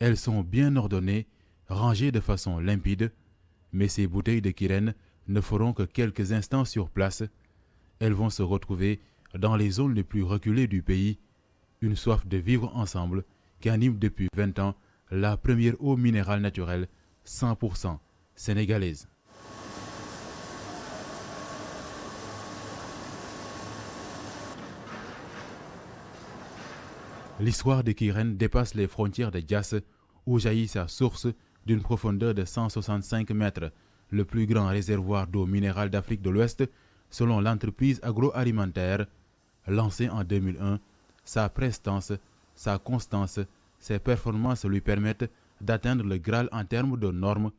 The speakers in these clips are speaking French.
Elles sont bien ordonnées, rangées de façon limpide, mais ces bouteilles de Kirène ne feront que quelques instants sur place. Elles vont se retrouver dans les zones les plus reculées du pays, une soif de vivre ensemble qui anime depuis 20 ans la première eau minérale naturelle 100% sénégalaise. L'histoire de Kirène dépasse les frontières de Diass, où jaillit sa source d'une profondeur de 165 mètres, le plus grand réservoir d'eau minérale d'Afrique de l'Ouest, selon l'entreprise agroalimentaire. Lancée en 2001, sa prestance, sa constance, ses performances lui permettent d'atteindre le Graal en termes de normes.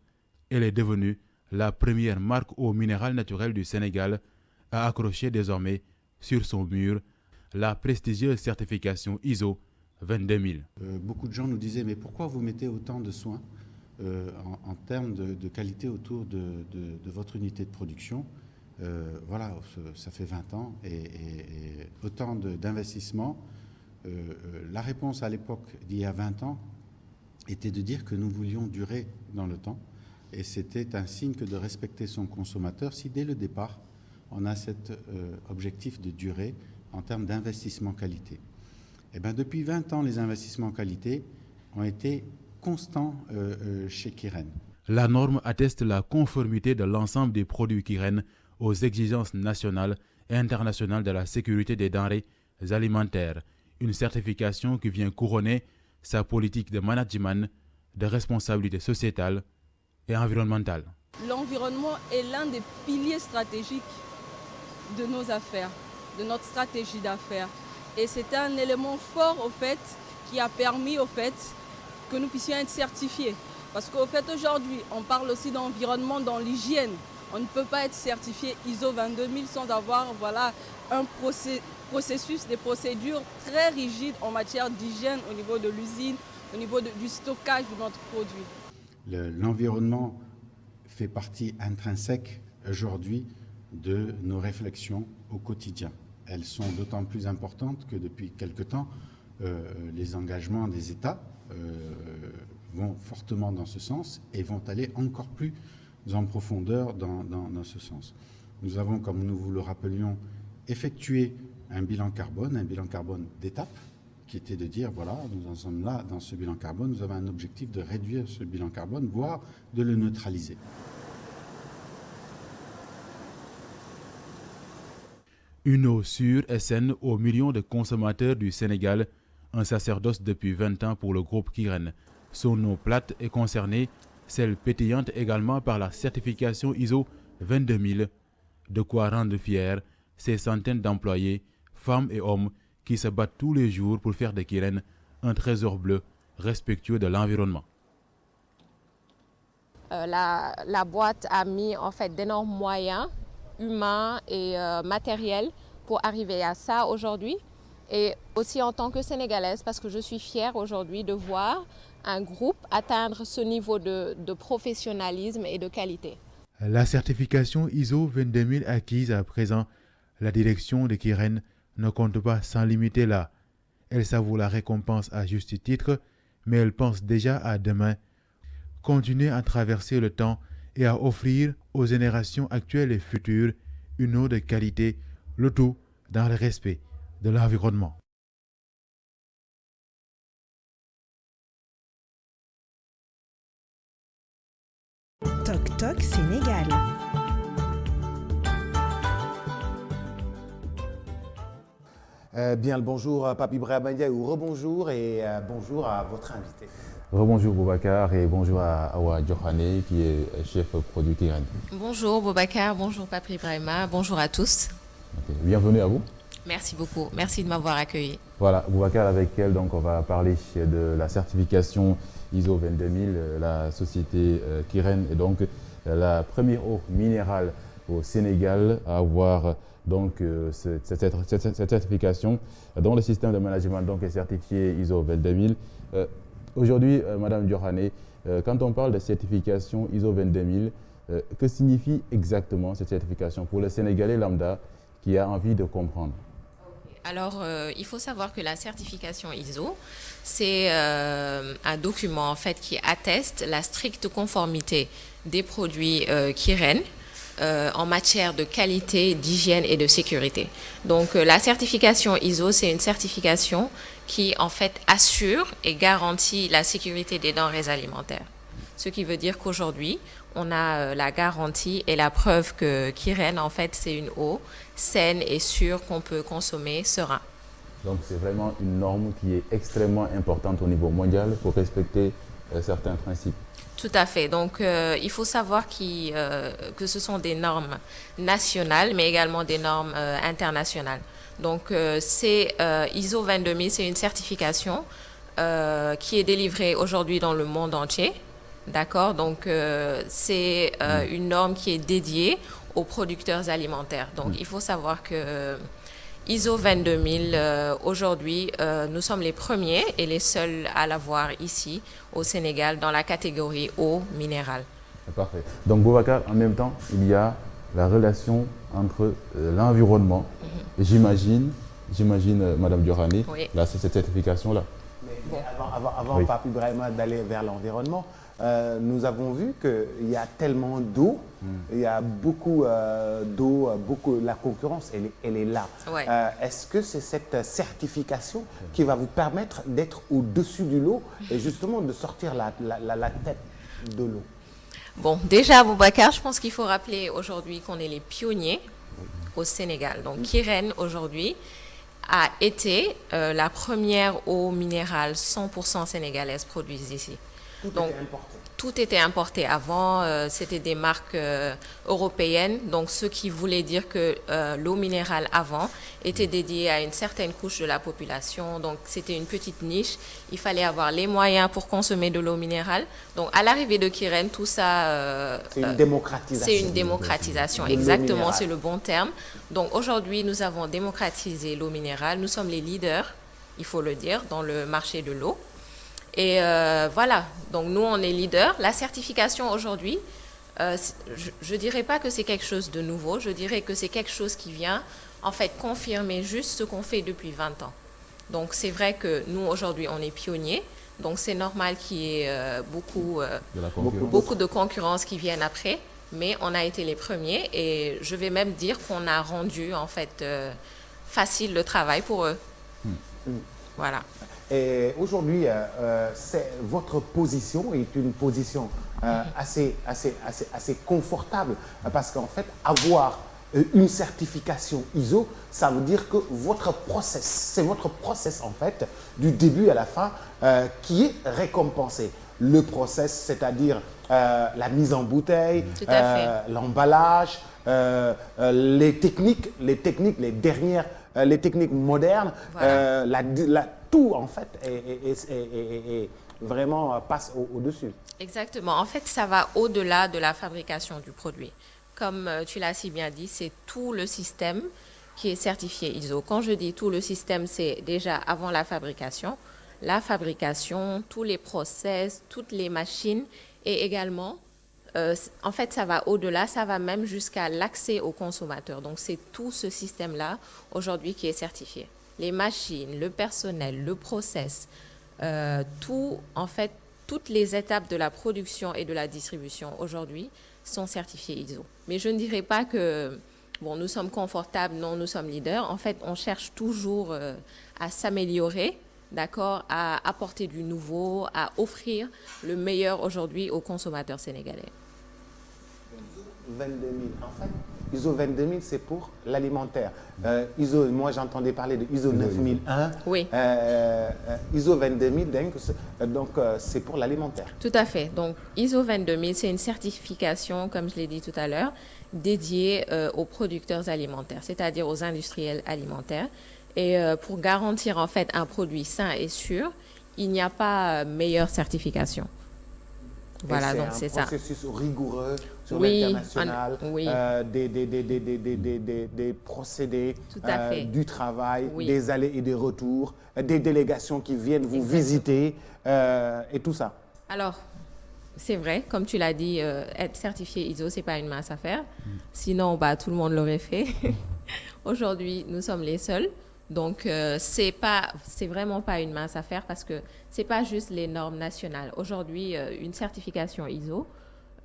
Elle est devenue la première marque eau minérale naturelle du Sénégal à accrocher désormais sur son mur la prestigieuse certification ISO 22000. Beaucoup de gens nous disaient, mais pourquoi vous mettez autant de soins en termes de qualité autour de votre unité de production? Voilà, ça fait 20 ans et autant d'investissements. La réponse à l'époque d'il y a 20 ans était de dire que nous voulions durer dans le temps. Et c'était un signe que de respecter son consommateur si dès le départ, on a cet objectif de durée en termes d'investissement qualité. Et bien, depuis 20 ans, les investissements qualité ont été constants chez Kirène. La norme atteste la conformité de l'ensemble des produits Kirène aux exigences nationales et internationales de la sécurité des denrées alimentaires, une certification qui vient couronner sa politique de management, de responsabilité sociétale et environnementale. L'environnement est l'un des piliers stratégiques de nos affaires, de notre stratégie d'affaires. Et c'est un élément fort au fait qui a permis au fait que nous puissions être certifiés. Parce qu'au fait aujourd'hui, on parle aussi d'environnement dans l'hygiène. On ne peut pas être certifié ISO 22000 sans avoir un processus, des procédures très rigides en matière d'hygiène au niveau de l'usine, au niveau du stockage de notre produit. L'environnement fait partie intrinsèque aujourd'hui de nos réflexions au quotidien. Elles sont d'autant plus importantes que depuis quelque temps, les engagements des États vont fortement dans ce sens et vont aller encore plus en profondeur dans ce sens. Nous avons, comme nous vous le rappelions, effectué un bilan carbone d'étape, qui était de dire, voilà, nous en sommes là dans ce bilan carbone, nous avons un objectif de réduire ce bilan carbone, voire de le neutraliser. Une eau sûre et saine aux millions de consommateurs du Sénégal, un sacerdoce depuis 20 ans pour le groupe Kirène. Son eau plate est concernée, celle pétillante également par la certification ISO 22000, de quoi rendre fiers ces centaines d'employés, femmes et hommes, qui se battent tous les jours pour faire de Kirène un trésor bleu respectueux de l'environnement. La boîte a mis en fait d'énormes moyens humains et matériels pour arriver à ça aujourd'hui. Et aussi en tant que Sénégalaise, parce que je suis fière aujourd'hui de voir un groupe atteindre ce niveau de professionnalisme et de qualité. La certification ISO 22000 acquise à présent, la direction de Kirène ne compte pas s'en limiter là. Elle savoure la récompense à juste titre, mais elle pense déjà à demain. Continuer à traverser le temps et à offrir aux générations actuelles et futures une eau de qualité, le tout dans le respect de l'environnement. Toc Toc Sénégal. Bien le bonjour Pape Ibrahima Ndiaye ou rebonjour et bonjour à votre invité. Rebonjour Boubacar et bonjour à Awa Diokhane qui est chef produit Kirène. Bonjour Boubacar, bonjour Pape Ibrahima, bonjour à tous. Okay. Bienvenue à vous. Merci beaucoup, merci de m'avoir accueilli. Voilà, Boubacar avec elle, donc on va parler de la certification ISO 22000. La société Kirène est donc la première eau minérale au Sénégal à avoir donc cette certification dont le système de management donc est certifié ISO 22000. Aujourd'hui, Madame Diokhane, quand on parle de certification ISO 22000, que signifie exactement cette certification pour le Sénégalais lambda qui a envie de comprendre? Alors, il faut savoir que la certification ISO, c'est un document en fait qui atteste la stricte conformité des produits Kiren en matière de qualité, d'hygiène et de sécurité. Donc, la certification ISO, c'est une certification qui en fait assure et garantit la sécurité des denrées alimentaires. Ce qui veut dire qu'aujourd'hui, on a la garantie et la preuve que Kiren, en fait, c'est une eau saine et sûre qu'on peut consommer serein. Donc c'est vraiment une norme qui est extrêmement importante au niveau mondial pour respecter certains principes. Tout à fait. Donc, il faut savoir que ce sont des normes nationales, mais également des normes internationales. Donc, c'est ISO 22000, c'est une certification qui est délivrée aujourd'hui dans le monde entier. D'accord? Donc, c'est une norme qui est dédiée aux producteurs alimentaires. Donc, il faut savoir que ISO 22000, aujourd'hui, nous sommes les premiers et les seuls à l'avoir ici au Sénégal dans la catégorie eau minérale. Parfait. Donc, Boubacar, en même temps, il y a la relation entre l'environnement et j'imagine, Madame Diorani, Oui. là, c'est cette certification-là. Mais avant Oui. Pape Ibrahima d'aller vers l'environnement, nous avons vu qu'il y a tellement d'eau, il y a beaucoup d'eau, la concurrence, elle est là. Ouais. Est-ce que c'est cette certification qui va vous permettre d'être au-dessus du lot et justement de sortir la tête de l'eau? Bon, déjà, Boubacar, je pense qu'il faut rappeler aujourd'hui qu'on est les pionniers au Sénégal. Donc, Kiren, aujourd'hui, a été la première eau minérale 100% sénégalaise produite ici. Donc, tout était importé avant, c'était des marques européennes, donc ce qui voulait dire que l'eau minérale avant était dédiée à une certaine couche de la population, donc c'était une petite niche, il fallait avoir les moyens pour consommer de l'eau minérale. Donc à l'arrivée de Kiren, tout ça... c'est une démocratisation. C'est une démocratisation, de l'eau exactement, minérale. c'est le bon terme. Donc aujourd'hui, nous avons démocratisé l'eau minérale, nous sommes les leaders, il faut le dire, dans le marché de l'eau. Et voilà, donc nous on est leader. La certification aujourd'hui, je ne dirais pas que c'est quelque chose de nouveau, je dirais que c'est quelque chose qui vient en fait confirmer juste ce qu'on fait depuis 20 ans. Donc c'est vrai que nous aujourd'hui on est pionniers, donc c'est normal qu'il y ait De la concurrence. beaucoup de concurrence qui viennent après, mais on a été les premiers et je vais même dire qu'on a rendu en fait facile le travail pour eux. Voilà. Et aujourd'hui, votre position est une position assez confortable parce qu'en fait, avoir une certification ISO, ça veut dire que c'est votre process en fait, du début à la fin, qui est récompensé. Le process, c'est-à-dire la mise en bouteille, Tout à fait. l'emballage, les techniques, les dernières, les techniques modernes, Voilà. tout en fait est vraiment passe au-dessus. Exactement. En fait, ça va au-delà de la fabrication du produit. Comme tu l'as si bien dit, c'est tout le système qui est certifié ISO. Quand je dis tout le système, c'est déjà avant la fabrication, tous les process, toutes les machines et également, en fait, ça va au-delà, ça va même jusqu'à l'accès aux consommateurs. Donc, c'est tout ce système-là aujourd'hui qui est certifié. Les machines, le personnel, le process, tout, en fait, toutes les étapes de la production et de la distribution aujourd'hui sont certifiées ISO. Mais je ne dirais pas que, bon, nous sommes confortables, non, nous sommes leaders. En fait, on cherche toujours à s'améliorer, d'accord, à apporter du nouveau, à offrir le meilleur aujourd'hui aux consommateurs sénégalais. 22 000, en fait, ISO 22 000, c'est pour l'alimentaire. ISO, moi j'entendais parler de ISO 9001. Oui. ISO 22 000, donc c'est pour l'alimentaire. Tout à fait. Donc, ISO 22000, c'est une certification, comme je l'ai dit tout à l'heure, dédiée aux producteurs alimentaires, c'est-à-dire aux industriels alimentaires. Et pour garantir en fait un produit sain et sûr, il n'y a pas meilleure certification. Voilà, donc c'est ça. C'est un processus rigoureux sur Oui, l'international, oui. des procédés, Tout à fait. du travail, Oui. des allers et des retours, des délégations qui viennent vous Exactement. visiter et tout ça. Alors, c'est vrai, comme tu l'as dit, être certifié ISO, c'est pas une mince affaire. Sinon, bah, tout le monde l'aurait fait. Aujourd'hui, nous sommes les seuls. Donc, c'est vraiment pas une mince affaire parce que c'est pas juste les normes nationales. Aujourd'hui, une certification ISO,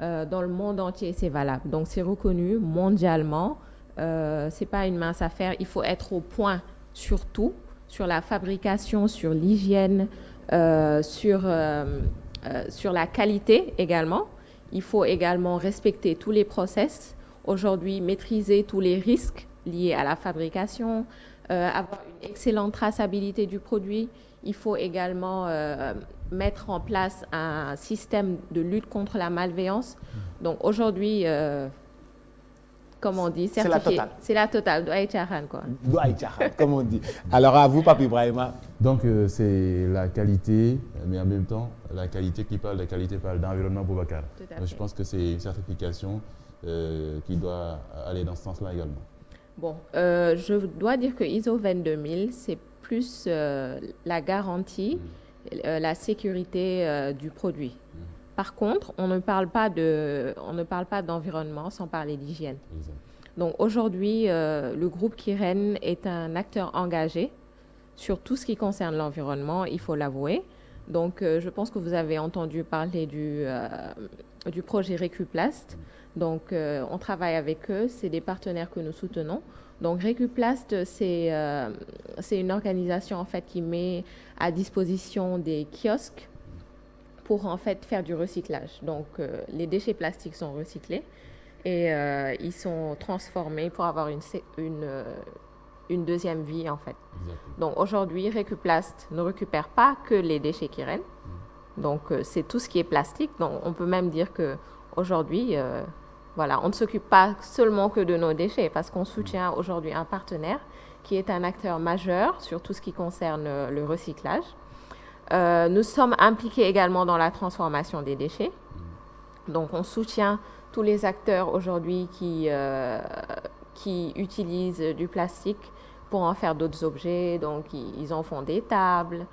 dans le monde entier, c'est valable. Donc, c'est reconnu mondialement. C'est pas une mince affaire. Il faut être au point sur tout, sur la fabrication, sur l'hygiène, sur la qualité également. Il faut également respecter tous les process. Aujourd'hui, maîtriser tous les risques liés à la fabrication, avoir une excellente traçabilité du produit. Il faut également mettre en place un système de lutte contre la malveillance. Donc aujourd'hui, comme on dit, c'est la totale. C'est la totale, doit être caaxaan, quoi. Doit être caaxaan, comme on dit. Alors à vous, Pape Ibrahima. Donc c'est la qualité, mais en même temps, la qualité qui parle de qualité parle d'environnement Boubacar. Je pense que c'est une certification qui doit aller dans ce sens-là également. Bon, je dois dire que ISO 22000, c'est plus la garantie, la sécurité du produit. Par contre, on ne parle pas d'environnement sans parler d'hygiène. Donc aujourd'hui, le groupe Kiren est un acteur engagé sur tout ce qui concerne l'environnement, il faut l'avouer. Donc je pense que vous avez entendu parler du projet Recuplast. Donc on travaille avec eux, c'est des partenaires que nous soutenons. Donc Recuplast, c'est une organisation en fait qui met à disposition des kiosques pour en fait faire du recyclage. Donc les déchets plastiques sont recyclés et ils sont transformés pour avoir une deuxième vie en fait. Exactement. Donc aujourd'hui, Recuplast ne récupère pas que les déchets Kiren. Donc c'est tout ce qui est plastique. Donc on peut même dire que aujourd'hui, voilà, on ne s'occupe pas seulement que de nos déchets parce qu'on soutient aujourd'hui un partenaire qui est un acteur majeur sur tout ce qui concerne le recyclage. Nous sommes impliqués également dans la transformation des déchets. Donc, on soutient tous les acteurs aujourd'hui qui utilisent du plastique pour en faire d'autres objets. Donc, ils en font des tables,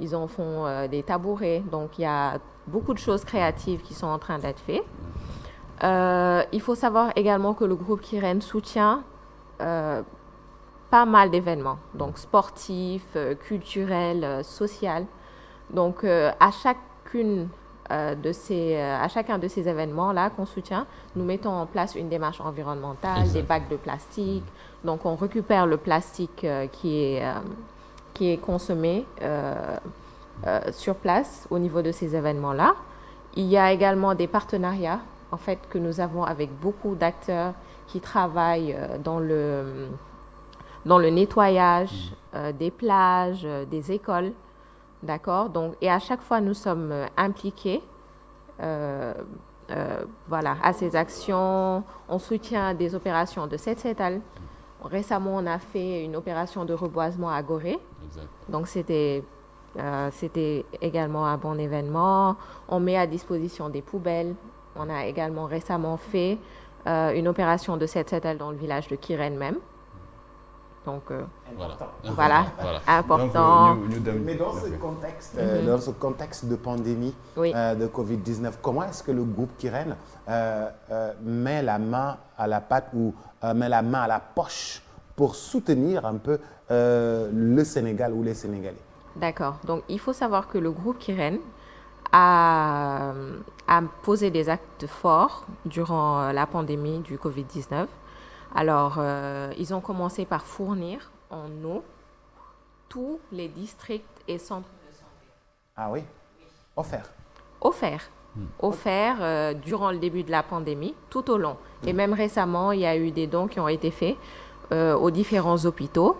ils en font des tabourets. Donc, il y a beaucoup de choses créatives qui sont en train d'être faites. Il faut savoir également que le groupe Kiren soutient pas mal d'événements, donc sportifs, culturels, sociaux. Donc, à chacun de ces événements-là qu'on soutient, nous mettons en place une démarche environnementale, exact. Des bacs de plastique. Donc, on récupère le plastique qui est consommé sur place au niveau de ces événements-là. Il y a également des partenariats, en fait, que nous avons avec beaucoup d'acteurs qui travaillent dans le nettoyage des plages, des écoles. D'accord. Donc, et à chaque fois, nous sommes impliqués voilà, à ces actions. On soutient des opérations de Set-Setal. Récemment, on a fait une opération de reboisement à Gorée. Exact. Donc, c'était également un bon événement. On met à disposition des poubelles. On a également récemment fait une opération de Set-Setal dans le village de Kiren même. Donc, voilà, important. Mais dans ce contexte de pandémie de Covid-19, comment est-ce que le groupe Kiren met la main à la pâte ou met la main à la poche pour soutenir un peu le Sénégal ou les Sénégalais? D'accord. Donc, il faut savoir que le groupe Kiren a posé des actes forts durant la pandémie du Covid-19. Alors, ils ont commencé par fournir en eau tous les districts et centres de santé. Ah oui? Offert? Offert durant le début de la pandémie, tout au long. Et même récemment, il y a eu des dons qui ont été faits aux différents hôpitaux.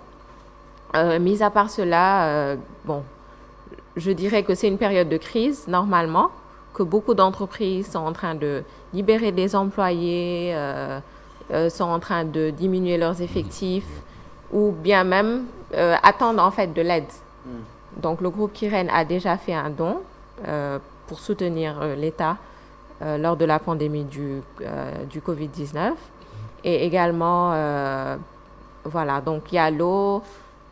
Mis à part cela, bon, je dirais que c'est une période de crise, normalement, que beaucoup d'entreprises sont en train de libérer des employés, sont en train de diminuer leurs effectifs ou bien même attendent en fait de l'aide. Donc le groupe Kiren a déjà fait un don pour soutenir l'État lors de la pandémie du Covid-19 et également voilà, donc il y a l'eau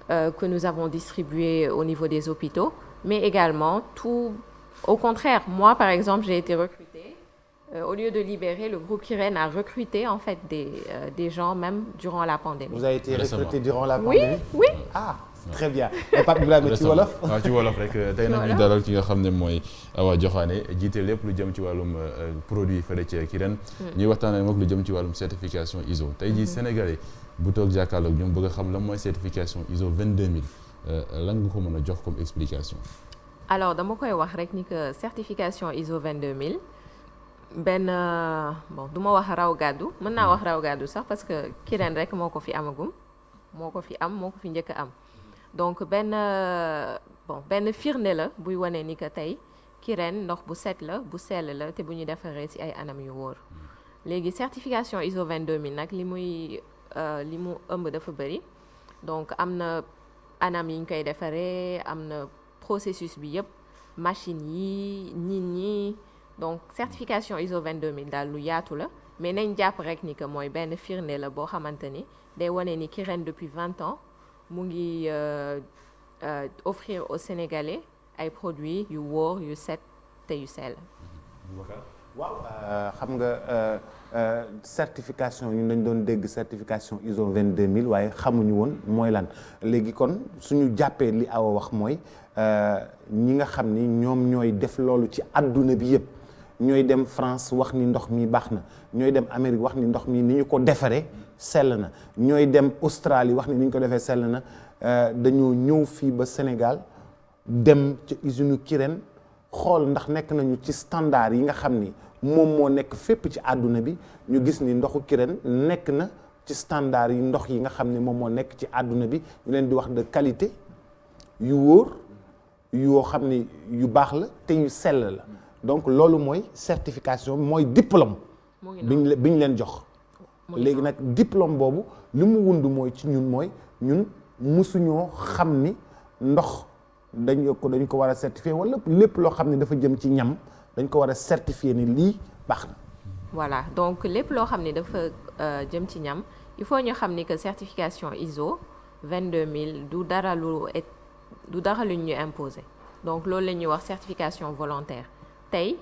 que nous avons distribuée au niveau des hôpitaux, mais également tout au contraire. Moi par exemple, j'ai été recrutée au lieu de libérer, le groupe Kirène a recruté en fait des gens même durant la pandémie. Vous avez été recruté durant la Oui, pandémie? oui. Ah, très bien. Pape Ibrahima ci wolof. waaw ci wolof rek tey nag ñu dalal ki nga xam ne mooy Awa Diokhané jiite lépp lu jëm ci wàllum produit fële ci Kirène. ñuy waxtaanee moom lu jëm ci wàllum certification ISO. tey jii Sénégalais bu toog jàkkaarloog ñoom bëgg a xam lan mooy certification ISO 22000 lan nga ko mën a jox comme explication. Alors dama koy wax rek ni que certification ISO 22000 benn bon du ma wax raw gàddu mën naa wax raw gàddu sax parce que Kirène rek moo ko fi amagum moo ko fi njëkk a am donc benn firnde la buy wane ni que tey Kirène ndox bu set la bu sell la te bu ñu defaree ci ay anam yu wóor léegi certification ISO 22000 nag li mu ëmb dafa bëri donc am na anam yi ñu koy defaree am na processus bi yëpp machine yi nit ñi donc certification ISO 22000 daal lu yaatu la mais nañ jàpp rek ni que mooy benn firnde la boo xamante ni day wane ni Kirène depuis 20 ans mu ngi offrir aux Sénégalais ay produits yu wóor yu set te yu sell. waaw xam nga certification ñun dañ doon dégg certification ISO 22000 waaye xamuñu woon mooy lan léegi kon suñu jàppee li Awa wax mooy ñi nga xam ni ñoom ñooy def loolu ci àdduna bi yëpp ñooy dem France wax ni ndox mi baax na ñooy dem Amérique wax ni ndox mi ni ñu ko defaree sell na ñooy dem Australie wax ni ñu ko defee sell na dañoo ñëw fii ba Sénégal dem ca usine Kirène xool ndax nekk nañu ci standard yi nga xam ni moom moo nekk fépp ci àdduna bi ñu gis ni ndoxu Kirène nekk na ci standard yi ndox yi nga xam ni moom moo nekk ci àdduna bi ñu leen di wax de qualité yu wóor yoo xam ni yu baax la te yu sell la donc loolu mooy certification mooy diplôme bi ñu leen jox léegi nag diplôme boobu li mu wund mooy ci ñun mooy ñun musuñoo xam ni ndox dañ ko war a certifier wala lépp loo xam ne dafa jëm ci ñam dañ ko war a certifier ni lii baax na. voilà donc lépp loo xam ne dafa jëm ci ñam il faut ñu xam ni que certification ISO 22000 du dara lu ñu imposer donc loolu la ñuy wax certification volontaire tey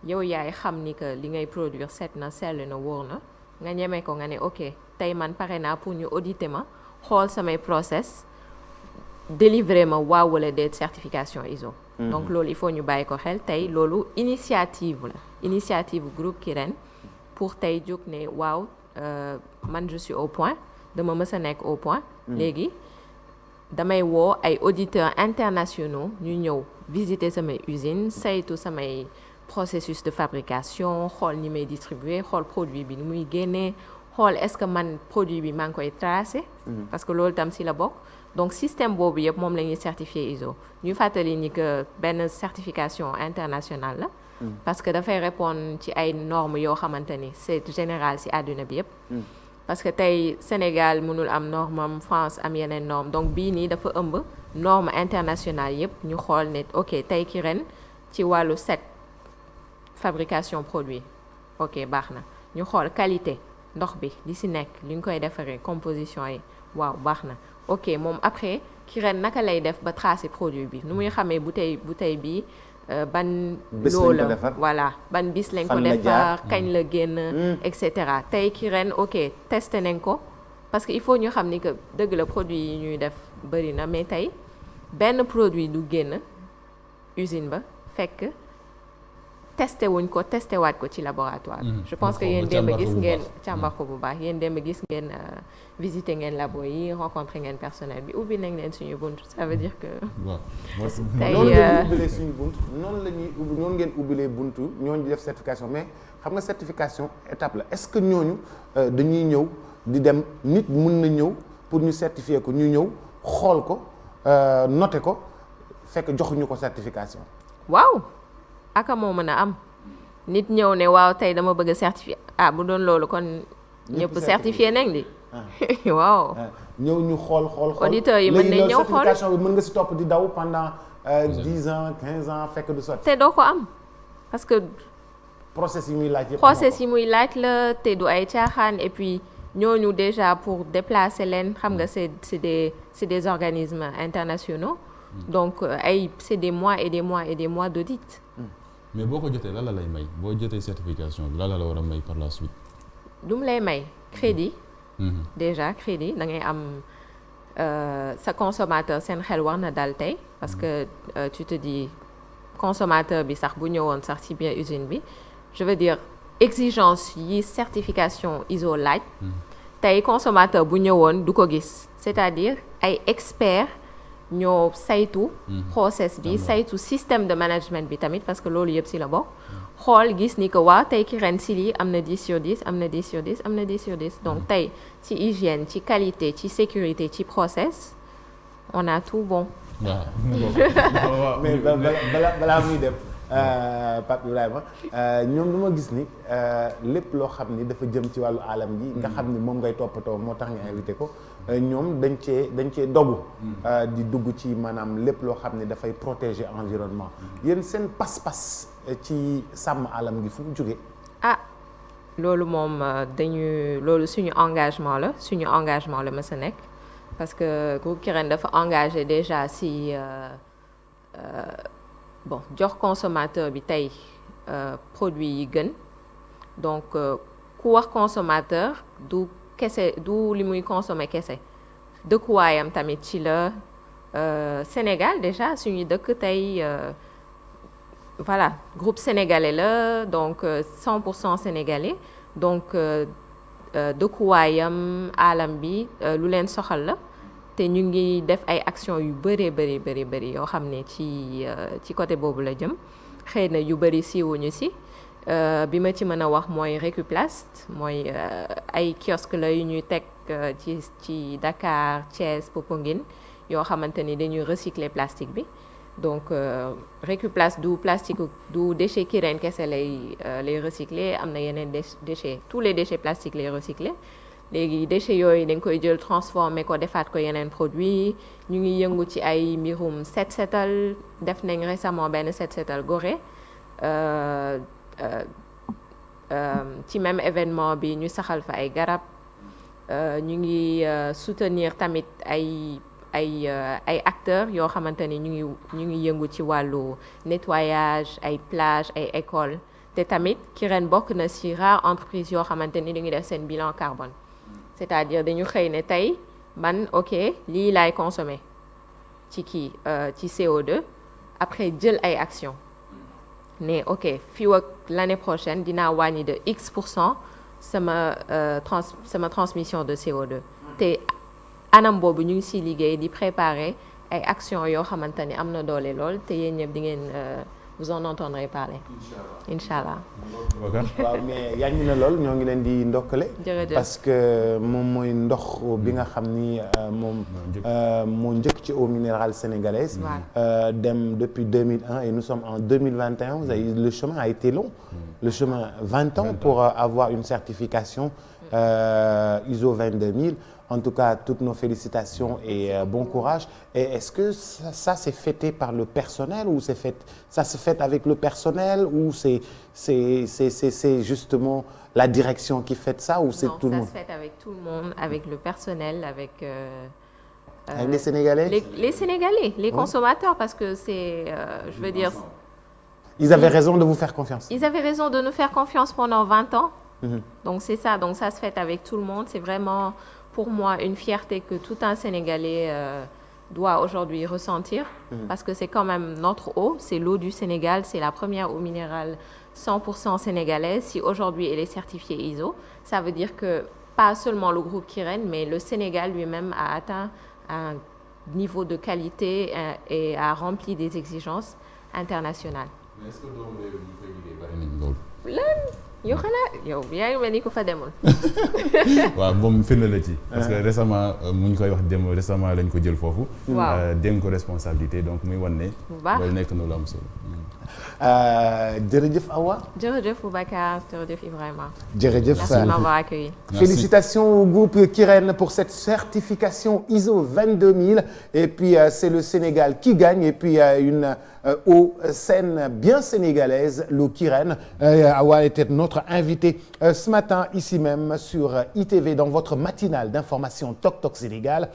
yow yaay xam ni que li ngay produire set na sell na wóor na nga ñeme ko nga ne ok tey man pare naa pour ñu auditer ma xool samay process délivrer ma waaw wala déet certification ISO. donc loolu il faut ñu bàyyi ko xel tey loolu initiative groupe Kirène pour tey jóg ne waaw man je suis au point dama mës a nekk au point. léegi damay woo ay auditeurs internationaux ñu ñëw visiter samay usines saytu samay processus de fabrication xool ni may distribuer xool produit bi ni muy génnee xool est-ce que man produit bi maa ngi koy tracer. parce que loolu tam si la bokk. donc système boobu yëpp moom la ñuy certifier ISO ñu fàttali ni que benn certification internationale la. parce que dafay répondre ci ay normes yoo xamante ni c'est général si àdduna bi yëpp. parce que tey Sénégal mënul am norme am France am yeneen norme donc bii nii dafa ëmb norme internationale yëpp ñu xool ne ok tey Kirène ci wàllu set fabrication produit ok baax na ñu xool qualité ndox bi li si nekk li ñu koy defaree composition yi waaw baax na ok moom après Kirène naka lay def ba tracer produit bi nu muy xamee bouteille bi ban loo la voilà ban bis lañ ko defar kañ la génn et cetera tey Kirène ok testé nañ ko parce que il faut ñu xam ni que dëgg la produit yi ñuy def bëri na mais tey benn produit du génn usine ba fekk testé wuñ ko testé waat ko ci laboratoire je pense que yéen démb gis ngeen càmbar ko bu baax yéen démb gis ngeen visité ngeen labo yi rencontré ngeen personnel bi ubbi nañ leen suñu bunt ça veut dire que tey noonu ngeen ubbilee suñu bunt noonu ngeen ubbilee buntu ñooñu di def certification mais xam nga certification étape la est-ce que ñooñu dañuy ñëw di dem nit mën na ñëw pour ñu certifier ko ñu ñëw xool ko noter ko fekk joxuñu ko certification waaw aka moo mën a am nit ñëw ne waaw tey dama bëgg a certifier bu doon loolu kon ñëpp certifié nañ di waaw ñëw ñu xool auditeurs yi mën nañ ñëw xool certification bi mën nga si topp di daw pendant 10 ans 15 ans fekk du sotti te doo ko am parce que process yi muy laaj la te du ay caaxaan et puis ñooñu déjà pour déplacer leen xam nga c'est des organismes internationaux donc c'est des mois et des mois et des mois d'audit mais boo ko jotee lan la lay may boo jotee certification bi lan la war a may par la suite. lu mu lay may crédit. déjà crédit da ngay am sa consommateur seen xel war na dal tey parce que tu te dis consommateur bi sax bu ñëwoon sax ci biir usine bi je veux dire exigence yi certification ISO laaj. tey consommateur bu ñëwoon du ko gis c'est-à-dire ay experts ñoo saytu process bi saytu système de management bi tamit parce que loolu yëpp ci la bokk xool gis ni que waaw tey Kirène si lii am na 10 sur 10 am na 10 sur 10 am na 10 sur 10 donc tey ci hygiène ci qualité ci sécurité ci process on a tout bon. waaw mais balaa muy dem Pape Ibrahima ñoom dama gis ni lépp loo xam ni dafa jëm ci wàllu alam ji nga xam ni moom ngay toppatoo moo tax nga invité ko ñoom dañ cee dogu di dugg ci maanaam lépp loo xam ni dafay protéger environnement yéen seen pas-pas ci sàmm alam gi fu mu jógee. loolu moom loolu suñu engagement la mës a nekk parce que groupe Kirène dafa engagé déjà si jox consommateur bi tey produit yi gën donc ku wax consommateur du li muy consommer kese dëkkuwaayam tamit ci la Sénégal déjà suñu dëkk tey voilà groupe sénégalais la donc 100% sénégalais donc dëkkuwaayam alam bi lu leen soxal la te ñu ngi def ay actions yu bëri yoo xam ne ci côté boobu la jëm xëy na yu bëri siiwuñu si bi ma ci mën a wax mooy Récuplast mooy ay kiosque la yu ñuy teg ci Dakar Thiès Popenguine yoo xamante ni dañuy recycler plastique bi donc Récuplast du plastique du déchet Kirène kese lay recycler am na yeneen déchets tous les déchets plastiques lay recycler léegi déchets yooyu dañ koy jël transformer ko defaat ko yeneen produit ñu ngi yëngu ci ay mbirum setal def nañ récemment benn setal Gorée ci même événement bi ñu saxal fa ay garab ñu ngi soutenir tamit ay acteurs yoo xamante ni ñu ngi yëngu ci wàllu nettoyage ay plage ay école te tamit Kirène bokk na ci rare entreprise yoo xamante ni dañuy def seen bilan carbone c'est-à-dire dañu xëy ne tey man ok lii laay consommer ci ci CO2 après jël ay actions ne ok fii ak l'année prochaine dinaa wàññi de X% sama transmission de CO2 te anam boobu ñu ngi siy liggéey di préparer ay actions yoo xamante ni am na doole lool te yéen ñëpp di ngeen vous en entendrez parler. Inchallah. waaw mais yaa ngi ne lool ñoo ngi leen di ndokkale. jërëjëf parce que moom mooy ndox bi nga xam ni moom moo njëkk ci eau minérale sénégalaise. dem depuis 2001 et nous sommes en 2021 vous avez le chemin a été long. le chemin 20 ans pour avoir une certification ISO 22000. En tout cas, toutes nos félicitations et bon courage. Et est-ce que ça c'est fêté par le personnel ou ça se fête avec le personnel ou c'est justement la direction qui fête ça ou c'est tout le monde? Non, ça se fête avec tout le monde, avec le personnel, avec les Sénégalais? Les Sénégalais, les consommateurs, parce que c'est, je veux dire... Ils avaient raison de vous faire confiance. Ils avaient raison de nous faire confiance pendant 20 ans. Donc c'est ça, donc ça se fête avec tout le monde. C'est vraiment... pour moi une fierté que tout un Sénégalais doit aujourd'hui ressentir parce que c'est quand même notre eau, c'est l'eau du Sénégal, c'est la première eau minérale 100% sénégalaise. Si aujourd'hui elle est certifiée ISO, ça veut dire que pas seulement le groupe Kirène, mais le Sénégal lui-même a atteint un niveau de qualité et a rempli des exigences internationales. Mais est-ce que doomu réew mi fay liggéey bari nañ loolu? yow xanaa yow yaa ngi mel ni ko fa demoon. waaw moom firnde la ci. parce que récemment mu ngi koy wax dem récemment lañ ko jël foofu. waaw dénk ko responsabilité donc muy wan ne. bu baax loolu nekk na lu am solo. jërëjëf Awa. jërëjëf Boubacar jërëjëf Ibrahima. jërëjëf merci de m'avoir accueilli. Félicitations au groupe Kirène pour cette certification ISO 22000 et puis c'est le Sénégal qui gagne et puis une eau saine bien sénégalaise, l'eau Kirène. Awa était notre invité ce matin ici même sur ITV dans votre matinale d'information Toc Toc Sénégal.